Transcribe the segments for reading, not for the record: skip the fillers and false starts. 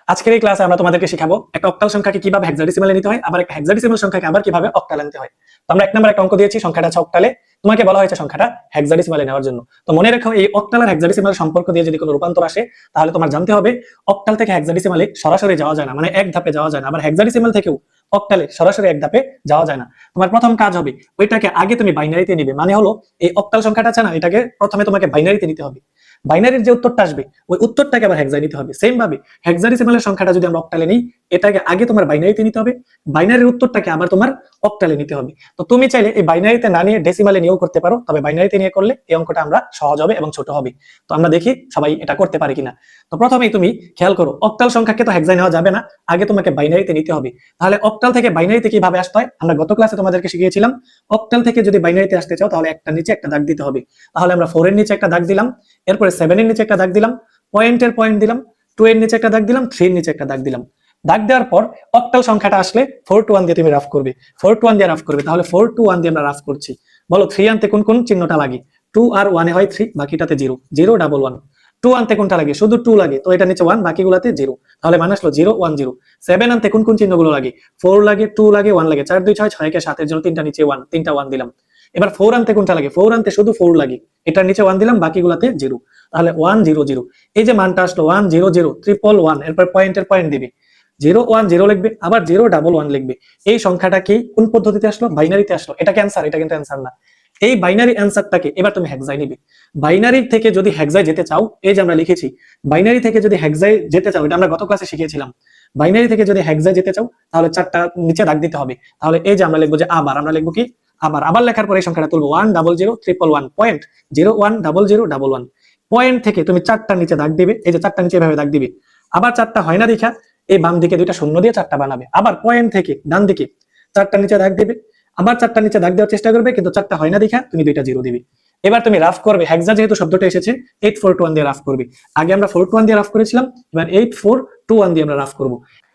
আজকের এই ক্লাসে আমরা তোমাদেরকে শেখাবো একটা অক্টাল সংখ্যাকে কিভাবে হেক্সাডেসিমালে নিতে হয়, আবার একটা হেক্সাডেসিমাল সংখ্যাকে আবার কিভাবে অক্টালে আনতে হয়। তো আমরা এক নম্বর একটা অঙ্ক দিয়েছি, সংখ্যাটা আছে অক্টালে, তোমাকে বলা হয়েছে সংখ্যাটা হেক্সাডেসিমালে নেওয়ার জন্য। তো মনে রাখো, এই অক্টাল আর হেক্সাডেসিমাল সম্পর্ক দিয়ে যদি কোনো রূপান্তর আসে, তাহলে তোমার জানতে হবে অক্টাল থেকে হেক্সাডেসিমালে সরাসরি যাওয়া যায় না, মানে এক ধাপে যাওয়া যায় না। আবার হেক্সাডেসিমাল থেকেও অক্টালে সরাসরি এক ধাপে যাওয়া যায় না। তোমার প্রথম কাজ হবে ওইটাকে আগে তুমি বাইনারিতে নিবে, মানে হলো এই অক্টাল সংখ্যাটা আছে না, এটাকে প্রথমে তোমাকে বাইনারিতে নিতে হবে। বাইনারির যে উত্তরটা আসবে ওই উত্তরটাকে আবার হেক্সায় নিতে হবে। সেম ভাবে হেক্সাডেসিমালের সংখ্যাটা যদি আমরা অক্টালে নিই, এটাকে আগে তোমার বাইনারিতে নিতে হবে, বাইনারির উত্তরটাকে আবার তোমার অক্টালে নিতে হবে। তো তুমি চাইলে এই বাইনারিতে না নিয়ে ডেসিমালে নিয়েও করতে পারো, তবে বাইনারিতে নিয়ে করলে এই অঙ্কটা আমরা সহজ হবে এবং ছোট হবে। তো আমরা দেখি সবাই এটা করতে পারে কিনা। তো প্রথমেই তুমি খেয়াল করো, অক্টাল সংখ্যাকে তো হেক্সায় নেওয়া যাবে না, আগে তোমাকে বাইনারিতে নিতে হবে। তাহলে অক্টাল থেকে বাইনারিতে কিভাবে আসতে হয় আমরা গত ক্লাসে তোমাদেরকে শিখিয়েছিলাম। অক্টাল থেকে যদি বাইনারিতে আসতে চাও তাহলে একটা নিচে একটা দাগ দিতে হবে। তাহলে আমরা 4 এর নিচে একটা দাগ দিলাম, এরপরে 7 এর নিচে একটা দাগ দিলাম, পয়েন্টের পয়েন্ট দিলাম, 2 এর নিচে একটা দাগ দিলাম, 3 এর নিচে একটা দাগ দিলাম। দাগ দেওয়ার পর অক্টাল সংখ্যাটা আসলে 4 to 1 দিয়ে তুমি রাফ করবে, 4 to 1 দিয়ে রাফ করবে। তাহলে 4 to 1 দিয়ে আমরা রাফ করছি। বলো 3 আনতে কোন কোন চিহ্নটা লাগে? 2 আর 1 এ হয় 3, বাকিটাতে 0, 0 ডাবল 1। 2 আনতে কোনটা লাগে? শুধু 2 লাগে, তো এটা নিচে 1, বাকিগুলোতে 0। তাহলে মানে আসলো 0 1 0। 7 আনতে কোন কোন চিহ্নগুলো লাগে? 4 লাগে, 2 লাগে, 1 লাগে। 4 2 6, 6 কে 7 এর জন্য তিনটা নিচে 1, তিনটা 1 দিলাম। এবার 4 আনতে কোনটা লাগে? 4 আনতে শুধু 4 লাগে, এটার নিচে 1 দিলাম, বাকিগুলোতে 0। তাহলে 1 0 0। এই যে মানটা আসলো 1 0 0 ট্রিপল 1, এরপর পয়েন্টের পয়েন্ট দিবে, 0 1 0 লিখবে, আবার 0 ডাবল 1 লিখবে। এই সংখ্যাটা কি কোন পদ্ধতিতে আসলো? বাইনারিতে আসলো। এটা কি অ্যান্সার? এটা কিন্তু অ্যান্সার না। এই বাইনারি অ্যান্সারটাকে এবার তুমি হেক্সায় নিবে। বাইনারি থেকে যদি হেক্সায় যেতে চাও, এই যে আমরা লিখেছি, বাইনারি থেকে যদি হেক্সায় যেতে চাও, এটা আমরা গত ক্লাসে শিখিয়েছিলাম। বাইনারি থেকে যদি হেক্সায় যেতে চাও তাহলে চারটা নিচে দাগ দিতে হবে। তাহলে এই যে আমরা লিখবো যে আবার, আমরা লিখবো কি আবার। আবার লেখার পরে এই সংখ্যাটা তুলবো 1 0 0 ট্রিপল 1 পয়েন্ট 0 1 0 0 ডাবল 1। পয়েন্ট থেকে তুমি চারটা নিচে দাগ দিবে, এই যে চারটা নিচে এভাবে দাগ দিবে। আবার চারটা হয় না দেখা এই বাম দিকে দুইটা শূন্য দিয়ে চারটা বানাবে। আবার পয়েন্ট থেকে ডান দিকে চারটা নিচে দাগ দিবে, আবার চারটা নিচে দাগ দেওয়ার চেষ্টা করবে, কিন্তু চারটা হয় না দেখা তুমি দুইটা 0 দিবে। এবার তুমি রাফ করবে, হেক্সা যেহেতু শব্দটা এসেছে 8 4 2 1 দিয়ে রাফ করবে। আগে আমরা 4 2 1 দিয়ে রাফ করেছিলাম, এবার 8 4 2 1 দিয়ে আমরা রাফ করব।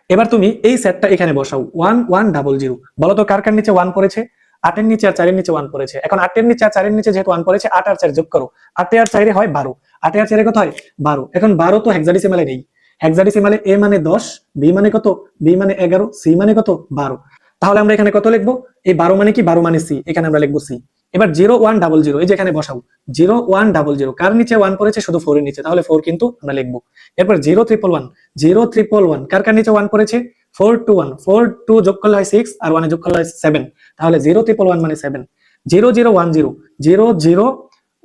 এবার তুমি এই সেটটা এখানে বসাও 1 1 0 0। বলো তো কার কার নিচে 1 পড়েছে? 8 এর নিচে আর 4 এর নিচে 1 পড়েছে। এখন 8 এর নিচে আর 4 এর নিচে যেহেতু 1 পড়েছে, 8 আর 4 যোগ করো, 8 আর 4 হয় 12, 8 আর 4 কত হয়? 12। এখন 12 তো হেক্সাডেসিমালে নেই। হেক্সাডেসিমালে a মানে 10, b মানে কত? b মানে 11, c মানে কত? 12। তাহলে আমরা এখানে কত লিখবো? এই 12 মানে কি? 12 মানে c, এখানে আমরা লিখবো c। এবার 0 1 0 0, এই যে এখানে বসাও 0 1 0 0। কার নিচে 1 পড়েছে? শুধু 4 এর নিচে, তাহলে 4 কিন্তু আমরা লিখবো। এরপর 0 3 1 0 3 1, কার কার নিচে 1 পড়েছে? 4 2 1, 4 2 যোগ করলে হয় 6, আর 1 যোগ করলে হয় 7। তাহলে 0 3 1 মানে 7। 0 0 1 0 0 0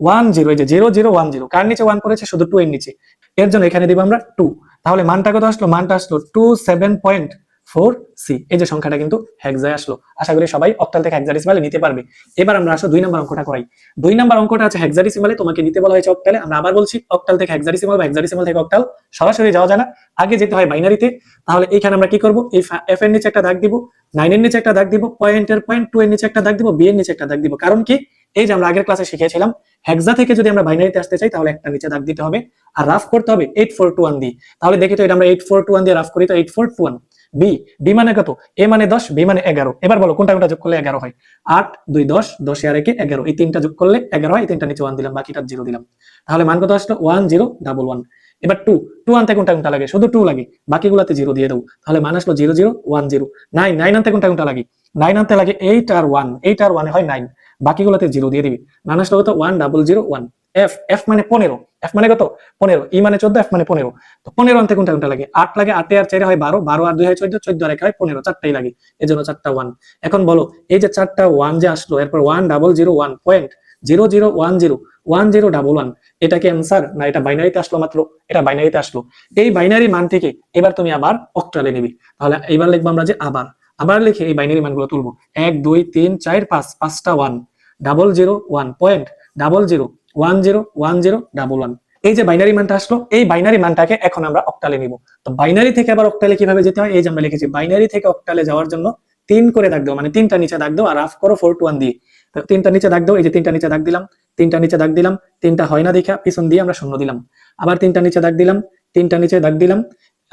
1 0, এই যে 0 0 1 0, কার নিচে 1 পড়েছে? শুধু 2 এর নিচে, এর জন্য এখানে দিব আমরা 2। তাহলে মানটা কত আসলো? মানটা আসলো 27.4 সি। এই যে সংখ্যাটা কিন্তু হেক্সায় আসলো। আশা করি সবাই অক্টাল থেকে হেক্সাডেসিমালে নিতে পারবে। এবার আমরা আসো 2 নম্বর অঙ্কটা করাই। 2 নম্বর অঙ্কটা আছে হেক্সাডেসিমালে, তোমাকে নিতে বলা হয়েছে অক্টালে। আমরা আবার বলছি, অক্টাল থেকে হেক্সাডেসিমাল বা হেক্সাডেসিমাল থেকে অক্টাল সরাসরি যাওয়া যায় না, আগে যেতে হয় বাইনারিতে। তাহলে এখানে আমরা কি করব? এই এফ এর নিচে একটা দাগ দিব, 9 এর নিচে একটা দাগ দিব, পয়েন্টের পয়েন্ট 2 এর নিচে একটা দাগ দিব, বি এর নিচে একটা দাগ দিব। কারণ কি? এই যে আমরা আগের ক্লাসে শিখিয়েছিলাম, হেক্সা থেকে যদি আমরা বাইনারিতে আসতে চাই তাহলে একটা নিচে দাগ দিতে হবে, আর রাফ করতে হবে 8 4 2 1 দিয়ে। তাহলে দেখি তো, এটা আমরা 8 4 2 1 দিয়ে রাফ করি, তো 8 4 2 1। বি, বি মানে কত? এ মানে 10, বি মানে 11। এবার বলো কোনটা কোনটা যোগ করলে 11 হয়? 8 2 10, 10 আর 1 11, এই তিনটা যোগ করলে 11 হয়, এই তিনটা নিচে 1 দিলাম, বাকিটা 0 দিলাম। তাহলে মান কত আসলো? 1 0 1 1। এবার 2, 2 আনতে কোনটা কোনটা লাগে? শুধু 2 লাগে, বাকিগুলোতে 0 দিয়ে দাও। তাহলে মান আসলো 0 0 1 0। 9, 9 আনতে কোনটা কোনটা লাগে? 9 আনতে লাগে 8 আর 1, 8 আর 1 হয় 9, বাকিগুলোতে 0 দিয়ে দিবি। মান আসলো কত? 1 0 0 1। এফ, এফ মানে 15, এফ মানে কত? 15, ই মানে 14, এফ মানে 15। তো 15 আনতে কোনটা কোনটা লাগে? 8 লাগে, 8 আর 4 হয় 12, 12 আর 2 হয় 14, 14 আর 1 হয় 15, চারটাই লাগে, এজন্য চারটা 1। এখন বলো এই যে চারটা 1 যে আসলো, এরপর 1 0 0 1 পয়েন্ট 0 0 1 0 1 0 ডাবল 1, এটা কি অ্যান্সার না এটা বাইনারিতে আসলো মাত্র? এটা বাইনারিতে আসলো। এই বাইনারি মান থেকে এবার তুমি আবার অক্টালে নিবি। তাহলে এবার লিখবো আমরা যে আবার, আবার লিখে এই বাইনারি মানগুলো তুলবো। 1 2 3 4 5, পাঁচটা 1 0 0 1 পয়েন্ট 0 0 1 0 1 0 ডাবল 1। এই যে বাইনারি মানটা আসলো, এই বাইনারি মানটাকে এখন আমরা অক্টালে নিব। তো বাইনারি থেকে আবার অক্টালে কিভাবে যেতে হয়? এই যে আমরা লিখেছি, বাইনারি থেকে অক্টালে যাওয়ার জন্য 3 করে দাগ দাও, মানে তিনটা নিচে দাগ দাও, আর রাফ করো 4 2 1 দিয়ে। তো তিনটা নিচে দাগ দাও, এই যে তিনটা নিচে দাগ দিলাম, তিনটা নিচে দাগ দিলাম, তিনটা হয় না দেখা পিছন দিয়ে আমরা শূন্য দিলাম। আবার তিনটা নিচে দাগ দিলাম, তিনটা নিচে দাগ দিলাম,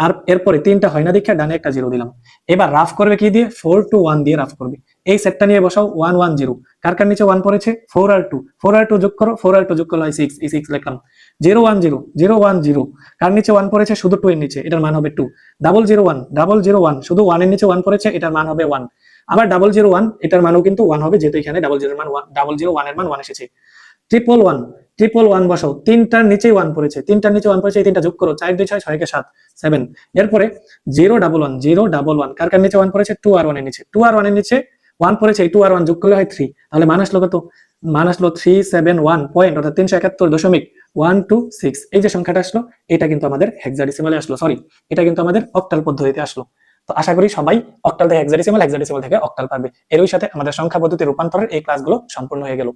আর এরপরে তিনটা হয় না দেখা ডানে একটা 0 দিলাম। এবার রাফ করবে কি দিয়ে? 4 2 1 দিয়ে রাফ করবে। এই সেটটা নিয়ে বসাও 1 1 0, কার কার নিচে 1 পড়েছে? 4 আর 2, 4 আর 2 যোগ করো, 4 আর 2 যোগ করলে হয় 6, এই 6 লিখলাম। 010 কার নিচে 1 পড়েছে? শুধু 2 এর নিচে, এটার মান হবে 2। 001 শুধু 1 এর নিচে 1 পড়েছে, এটার মান হবে 1। আবার 001 এটার মানও কিন্তু 1 হবে, যেহেতু এখানে 001 এর মান 1 এসেছে। 111 বসাও, তিনটার নিচেই 1 পড়েছে, তিনটার নিচে 1 পড়েছে, এই তিনটা যোগ করো, 4 2 6 6 কে 7 7। এরপরে 011 কার কার নিচে 1 পড়েছে? 2 আর 1 এর নিচে, 2 আর 1 এর নিচে 1 পড়েছে, এই 2 আর 1 যোগ করলে হয় 3, তাহলে মান আসলো কত? মান আসলো 371 পয়েন্ট, অর্থাৎ 371.126। এই যে সংখ্যাটা আসলো, এটা কিন্তু আমাদের হেক্সাডেসিমালে আসলো, সরি, এটা কিন্তু আমাদের অক্টাল পদ্ধতিতে আসলো। তো আশা করি সবাই অক্টাল থেকে হেক্সাডেসিমাল, হেক্সাডেসিমাল থেকে অক্টাল পারবে। এরই সাথে আমাদের সংখ্যা পদ্ধতি রূপান্তরের এই ক্লাসগুলো সম্পূর্ণ হয়ে গেল।